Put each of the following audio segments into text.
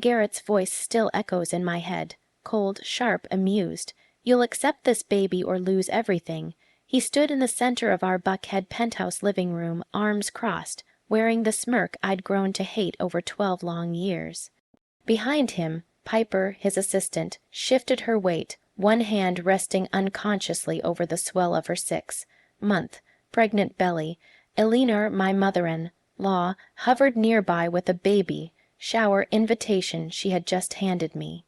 Garrett's voice still echoes in my head, cold, sharp, amused. "You'll accept this baby or lose everything." He stood in the center of our Buckhead penthouse living room, arms crossed, wearing the smirk I'd grown to hate over 12 long years. Behind him, Piper, his assistant, shifted her weight, one hand resting unconsciously over the swell of her 6-month pregnant belly. Elinor, my mother-in-law, hovered nearby with a baby shower invitation she had just handed me.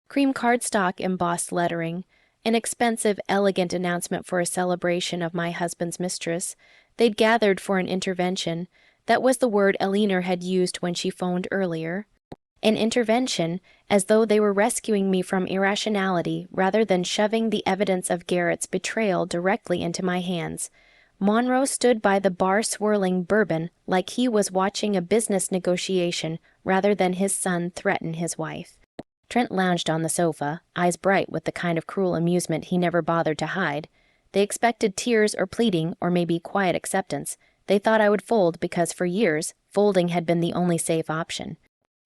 Cream cardstock embossed lettering, an expensive, elegant announcement for a celebration of my husband's mistress. They'd gathered for an intervention. That was the word Elinor had used when she phoned earlier. An intervention, as though they were rescuing me from irrationality rather than shoving the evidence of Garrett's betrayal directly into my hands. Monroe stood by the bar swirling bourbon like he was watching a business negotiation rather than his son threaten his wife. Trent lounged on the sofa, eyes bright with the kind of cruel amusement he never bothered to hide. They expected tears or pleading or maybe quiet acceptance. They thought I would fold because for years, folding had been the only safe option.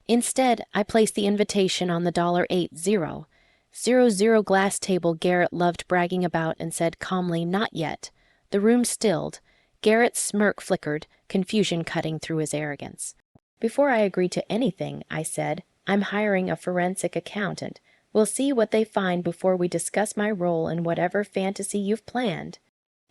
Instead, I placed the invitation on the $800 glass table Garrett loved bragging about and said calmly, "Not yet." The room stilled. Garrett's smirk flickered, confusion cutting through his arrogance. "Before I agree to anything," I said, "I'm hiring a forensic accountant. We'll see what they find before we discuss my role in whatever fantasy you've planned."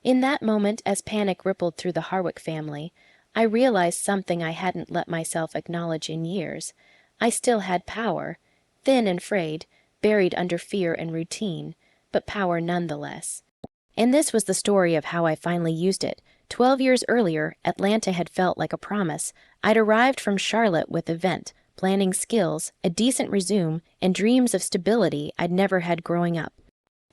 In that moment, as panic rippled through the Harwick family, I realized something I hadn't let myself acknowledge in years. I still had power, thin and frayed, buried under fear and routine, but power nonetheless. And this was the story of how I finally used it. 12 years earlier, Atlanta had felt like a promise. I'd arrived from Charlotte with event, planning skills, a decent resume, and dreams of stability I'd never had growing up.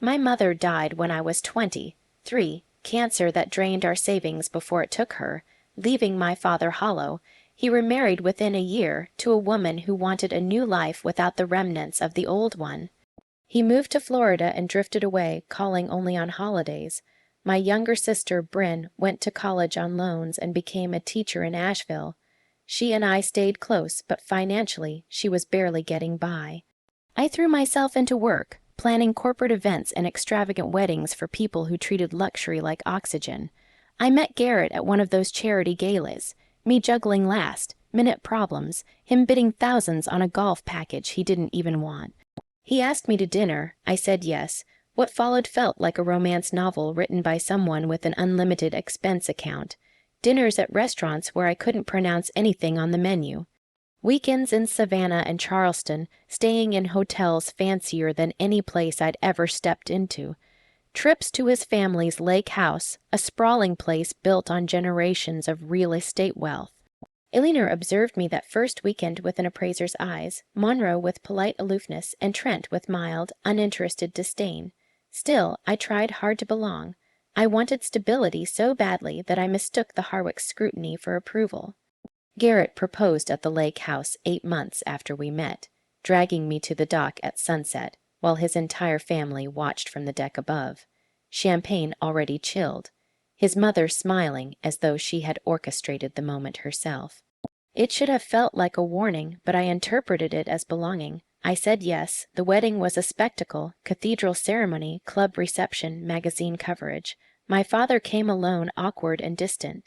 My mother died when I was 23, cancer that drained our savings before it took her, leaving my father hollow. He remarried within a year to a woman who wanted a new life without the remnants of the old one. He moved to Florida and drifted away, calling only on holidays. My younger sister, Bryn, went to college on loans and became a teacher in Asheville. She and I stayed close, but financially, she was barely getting by. I threw myself into work, planning corporate events and extravagant weddings for people who treated luxury like oxygen. I met Garrett at one of those charity galas, me juggling last-minute problems, him bidding thousands on a golf package he didn't even want. He asked me to dinner. I said yes. What followed felt like a romance novel written by someone with an unlimited expense account. Dinners at restaurants where I couldn't pronounce anything on the menu. Weekends in Savannah and Charleston, staying in hotels fancier than any place I'd ever stepped into. Trips to his family's lake house, a sprawling place built on generations of real estate wealth. Elinor observed me that first weekend with an appraiser's eyes, Monroe with polite aloofness, and Trent with mild, uninterested disdain. Still, I tried hard to belong. I wanted stability so badly that I mistook the Harwick's scrutiny for approval. Garrett proposed at the lake house 8 months after we met, dragging me to the dock at sunset, while his entire family watched from the deck above. Champagne already chilled, his mother smiling as though she had orchestrated the moment herself. It should have felt like a warning, but I interpreted it as belonging. I said yes. The wedding was a spectacle, cathedral ceremony, club reception, magazine coverage. My father came alone, awkward and distant.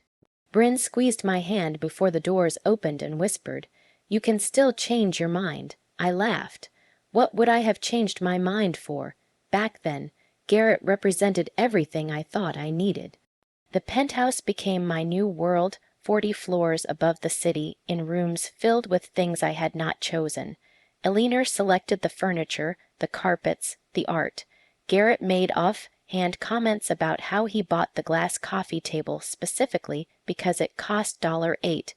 Bryn squeezed my hand before the doors opened and whispered, "You can still change your mind." I laughed. What would I have changed my mind for? Back then, Garrett represented everything I thought I needed. The penthouse became my new world, 40 floors above the city, in rooms filled with things I had not chosen. Elinor selected the furniture, the carpets, the art. Garrett made off-hand comments about how he bought the glass coffee table specifically because it cost $800.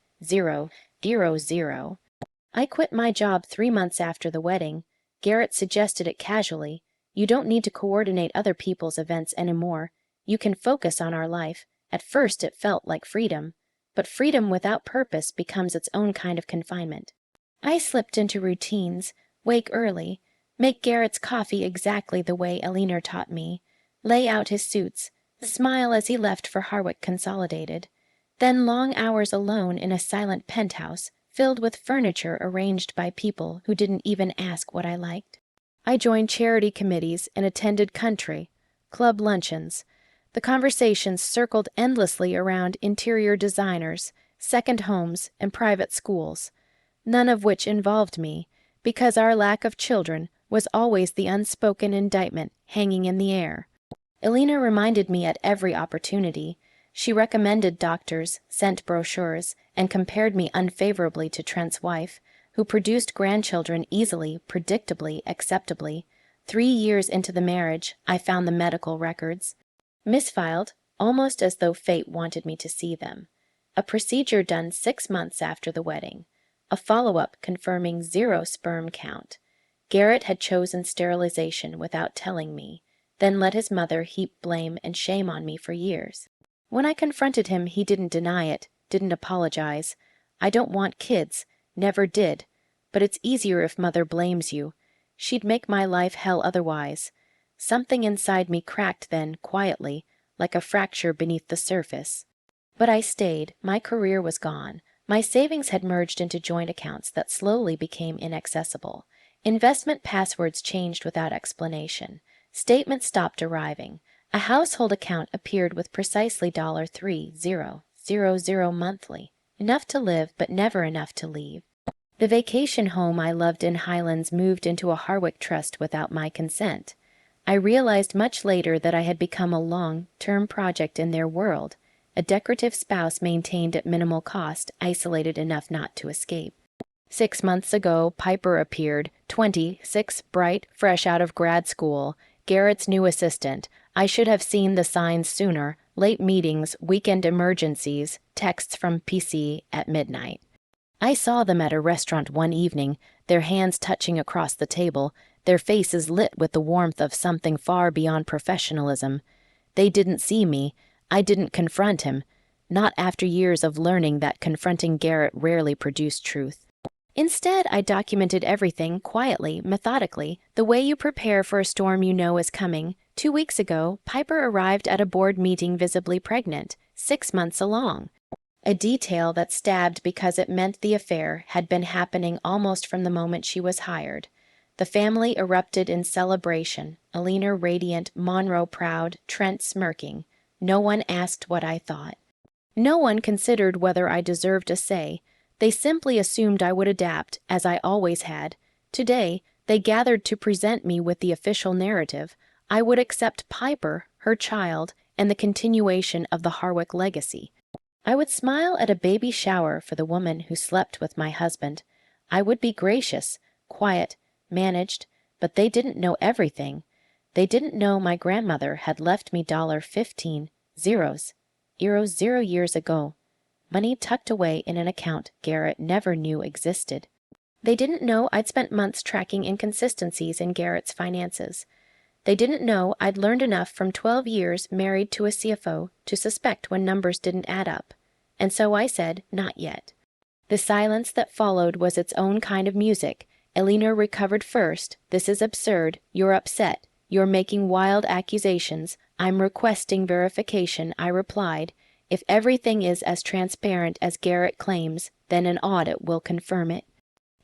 I quit my job 3 months after the wedding. Garrett suggested it casually. "You don't need to coordinate other people's events anymore. You can focus on our life." At first it felt like freedom, but freedom without purpose becomes its own kind of confinement. I slipped into routines, wake early, make Garrett's coffee exactly the way Elinor taught me, lay out his suits, smile as he left for Harwick Consolidated. Then long hours alone in a silent penthouse, filled with furniture arranged by people who didn't even ask what I liked. I joined charity committees and attended country club luncheons. The conversations circled endlessly around interior designers, second homes, and private schools, none of which involved me, because our lack of children was always the unspoken indictment hanging in the air. Elena reminded me at every opportunity. She recommended doctors, sent brochures, and compared me unfavorably to Trent's wife, who produced grandchildren easily, predictably, acceptably. 3 years into the marriage, I found the medical records, misfiled, almost as though fate wanted me to see them. A procedure done 6 months after the wedding. A follow-up confirming 0 sperm count. Garrett had chosen sterilization without telling me, then let his mother heap blame and shame on me for years. When I confronted him, he didn't deny it, didn't apologize. I don't want kids, never did, but it's easier if mother blames you. She'd make my life hell otherwise. Something inside me cracked then, quietly, like a fracture beneath the surface. But I stayed. My career was gone. My savings had merged into joint accounts that slowly became inaccessible. Investment passwords changed without explanation. Statements stopped arriving. A household account appeared with precisely $3000 monthly. Enough to live, but never enough to leave. The vacation home I loved in Highlands moved into a Harwick trust without my consent. I realized much later that I had become a long-term project in their world, a decorative spouse maintained at minimal cost, isolated enough not to escape. 6 months ago, Piper appeared, 26, bright, fresh out of grad school, Garrett's new assistant. I should have seen the signs sooner, late meetings, weekend emergencies, texts from PC at midnight. I saw them at a restaurant one evening, their hands touching across the table, their faces lit with the warmth of something far beyond professionalism. They didn't see me. I didn't confront him, not after years of learning that confronting Garrett rarely produced truth. Instead, I documented everything quietly, methodically, the way you prepare for a storm you know is coming. 2 weeks ago, Piper arrived at a board meeting visibly pregnant, 6 months along. A detail that stabbed because it meant the affair had been happening almost from the moment she was hired. The family erupted in celebration, Elena radiant, Monroe proud, Trent smirking. No one asked what I thought. No one considered whether I deserved a say. They simply assumed I would adapt, as I always had. Today, they gathered to present me with the official narrative. I would accept Piper, her child, and the continuation of the Harwick legacy. I would smile at a baby shower for the woman who slept with my husband. I would be gracious, quiet, managed, but they didn't know everything. They didn't know my grandmother had left me $15 0 years ago. Money tucked away in an account Garrett never knew existed. They didn't know I'd spent months tracking inconsistencies in Garrett's finances. They didn't know I'd learned enough from 12 years married to a CFO to suspect when numbers didn't add up. And so I said, not yet. The silence that followed was its own kind of music. Elena recovered first. This is absurd. You're upset. You're making wild accusations. I'm requesting verification, I replied. If everything is as transparent as Garrett claims, then an audit will confirm it.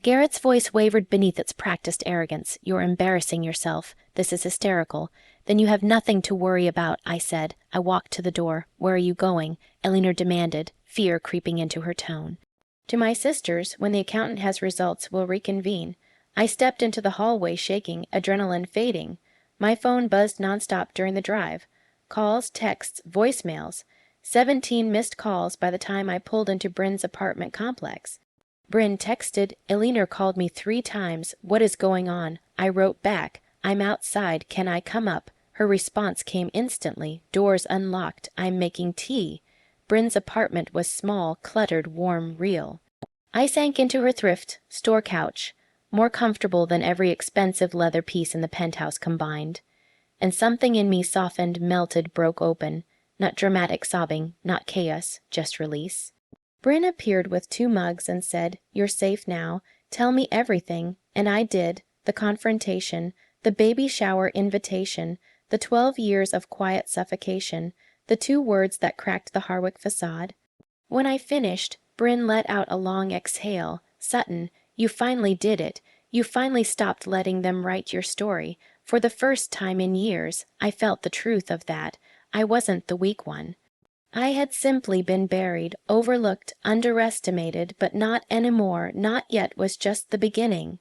Garrett's voice wavered beneath its practiced arrogance. You're embarrassing yourself. This is hysterical. Then you have nothing to worry about, I said. I walked to the door. Where are you going? Elena demanded, fear creeping into her tone. To my sister's. When the accountant has results, we'll reconvene. I stepped into the hallway shaking, adrenaline fading. My phone buzzed nonstop during the drive. Calls, texts, voicemails. 17 missed calls by the time I pulled into Bryn's apartment complex. Bryn texted. Elena called me 3 times. What is going on? I wrote back. I'm outside. Can I come up? Her response came instantly. Doors unlocked. I'm making tea. Bryn's apartment was small, cluttered, warm, real. I sank into her thrift store couch, more comfortable than every expensive leather piece in the penthouse combined. And something in me softened, melted, broke open. Not dramatic sobbing, not chaos, just release. Bryn appeared with 2 mugs and said, You're safe now. Tell me everything. And I did. The confrontation, the baby shower invitation, the 12 years of quiet suffocation, the 2 words that cracked the Harwick facade. When I finished, Bryn let out a long exhale, Sutton, you finally did it. You finally stopped letting them write your story. For the first time in years, I felt the truth of that. I wasn't the weak one. I had simply been buried, overlooked, underestimated, but not anymore, not yet was just the beginning.